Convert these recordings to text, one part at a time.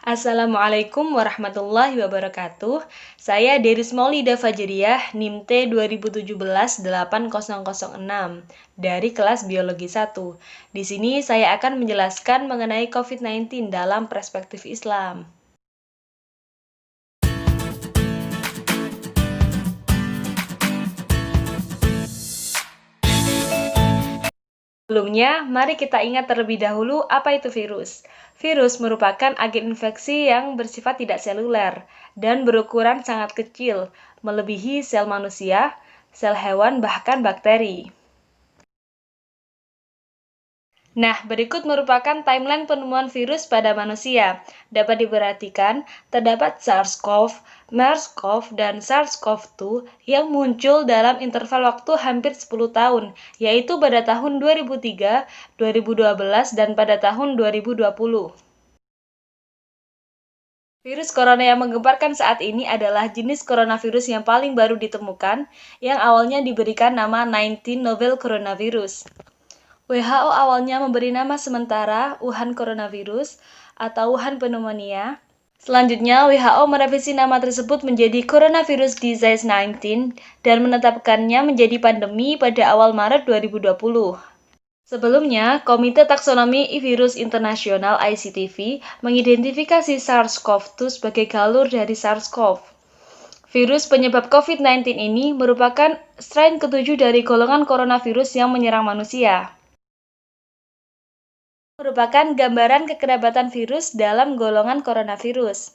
Assalamualaikum warahmatullahi wabarakatuh. Saya Deris Maulida Fajriyah, NIM T 2017-8006 dari kelas Biologi 1. Di sini saya akan menjelaskan mengenai COVID-19 dalam perspektif Islam. Sebelumnya, mari kita ingat terlebih dahulu apa itu virus. Virus merupakan agen infeksi yang bersifat tidak seluler dan berukuran sangat kecil, melebihi sel manusia, sel hewan, bahkan bakteri. Nah, berikut merupakan timeline penemuan virus pada manusia. Dapat diperhatikan, terdapat SARS-CoV, MERS-CoV, dan SARS-CoV-2 yang muncul dalam interval waktu hampir 10 tahun, yaitu pada tahun 2003, 2012, dan pada tahun 2020. Virus corona yang menggemparkan saat ini adalah jenis coronavirus yang paling baru ditemukan, yang awalnya diberikan nama 19 novel coronavirus. WHO awalnya memberi nama sementara Wuhan Coronavirus atau Wuhan Pneumonia. Selanjutnya, WHO merevisi nama tersebut menjadi Coronavirus Disease 19 dan menetapkannya menjadi pandemi pada awal Maret 2020. Sebelumnya, Komite Taksonomi Virus Internasional ICTV mengidentifikasi SARS-CoV-2 sebagai galur dari SARS-CoV. Virus penyebab COVID-19 ini merupakan strain ketujuh dari golongan coronavirus yang menyerang manusia. Merupakan gambaran kekerabatan virus dalam golongan coronavirus.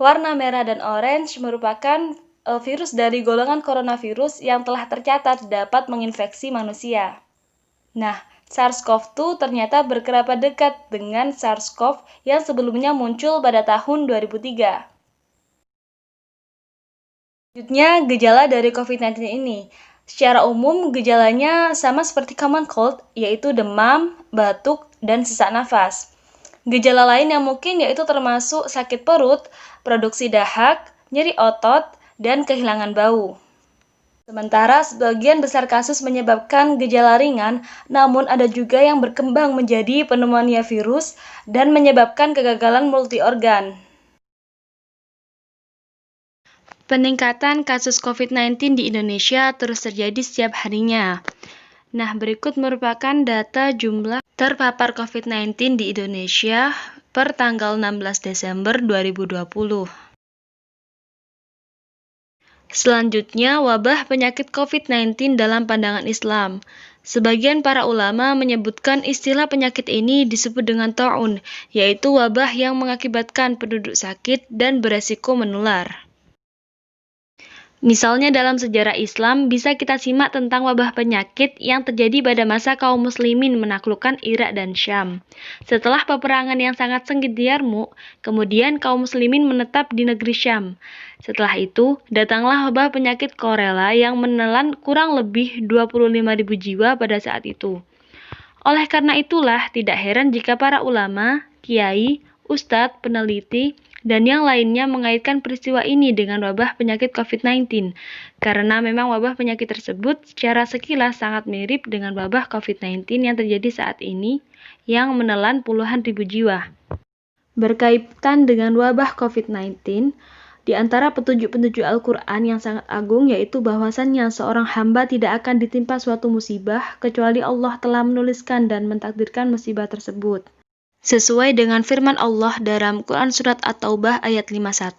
Warna merah dan orange merupakan virus dari golongan coronavirus yang telah tercatat dapat menginfeksi manusia. Nah, SARS-CoV-2 ternyata berkerabat dekat dengan SARS-CoV yang sebelumnya muncul pada tahun 2003. Selanjutnya, gejala dari COVID-19 ini. Secara umum, gejalanya sama seperti common cold, yaitu demam, batuk, dan sesak nafas. Gejala lain yang mungkin yaitu termasuk sakit perut, produksi dahak, nyeri otot, dan kehilangan bau. Sementara sebagian besar kasus menyebabkan gejala ringan, namun ada juga yang berkembang menjadi pneumonia virus dan menyebabkan kegagalan multiorgan. Peningkatan kasus COVID-19 di Indonesia terus terjadi setiap harinya. Nah, berikut merupakan data jumlah terpapar COVID-19 di Indonesia per tanggal 16 Desember 2020. Selanjutnya, wabah penyakit COVID-19 dalam pandangan Islam. Sebagian para ulama menyebutkan istilah penyakit ini disebut dengan ta'un, yaitu wabah yang mengakibatkan penduduk sakit dan beresiko menular. Misalnya dalam sejarah Islam, bisa kita simak tentang wabah penyakit yang terjadi pada masa kaum muslimin menaklukkan Irak dan Syam. Setelah peperangan yang sangat sengit di Yarmuk, kemudian kaum muslimin menetap di negeri Syam. Setelah itu, datanglah wabah penyakit korela yang menelan kurang lebih 25.000 jiwa pada saat itu. Oleh karena itulah, tidak heran jika para ulama, kiai, ustadz, peneliti, dan yang lainnya mengaitkan peristiwa ini dengan wabah penyakit COVID-19, karena memang wabah penyakit tersebut secara sekilas sangat mirip dengan wabah COVID-19 yang terjadi saat ini, yang menelan puluhan ribu jiwa. Berkaitan dengan wabah COVID-19, di antara petunjuk-petunjuk Al-Quran yang sangat agung yaitu bahwasannya seorang hamba tidak akan ditimpa suatu musibah kecuali Allah telah menuliskan dan mentakdirkan musibah tersebut. Sesuai dengan firman Allah dalam Quran Surat At-Taubah ayat 51,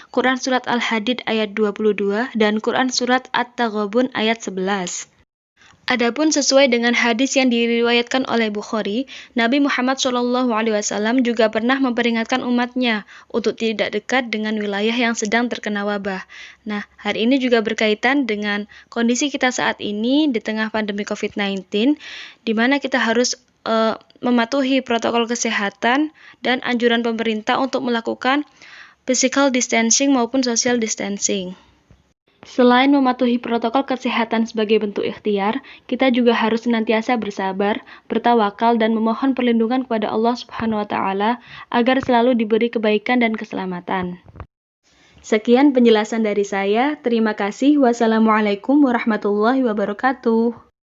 Quran Surat Al-Hadid ayat 22, dan Quran Surat At-Taghabun ayat 11. Adapun sesuai dengan hadis yang diriwayatkan oleh Bukhari, Nabi Muhammad SAW juga pernah memperingatkan umatnya untuk tidak dekat dengan wilayah yang sedang terkena wabah. Nah, hari ini juga berkaitan dengan kondisi kita saat ini di tengah pandemi COVID-19, di mana kita harus mematuhi protokol kesehatan dan anjuran pemerintah untuk melakukan physical distancing maupun social distancing. Selain mematuhi protokol kesehatan sebagai bentuk ikhtiar, kita juga harus senantiasa bersabar, bertawakal, dan memohon perlindungan kepada Allah Subhanahu wa Ta'ala agar selalu diberi kebaikan dan keselamatan. Sekian penjelasan dari saya. Terima kasih. Wassalamualaikum warahmatullahi wabarakatuh.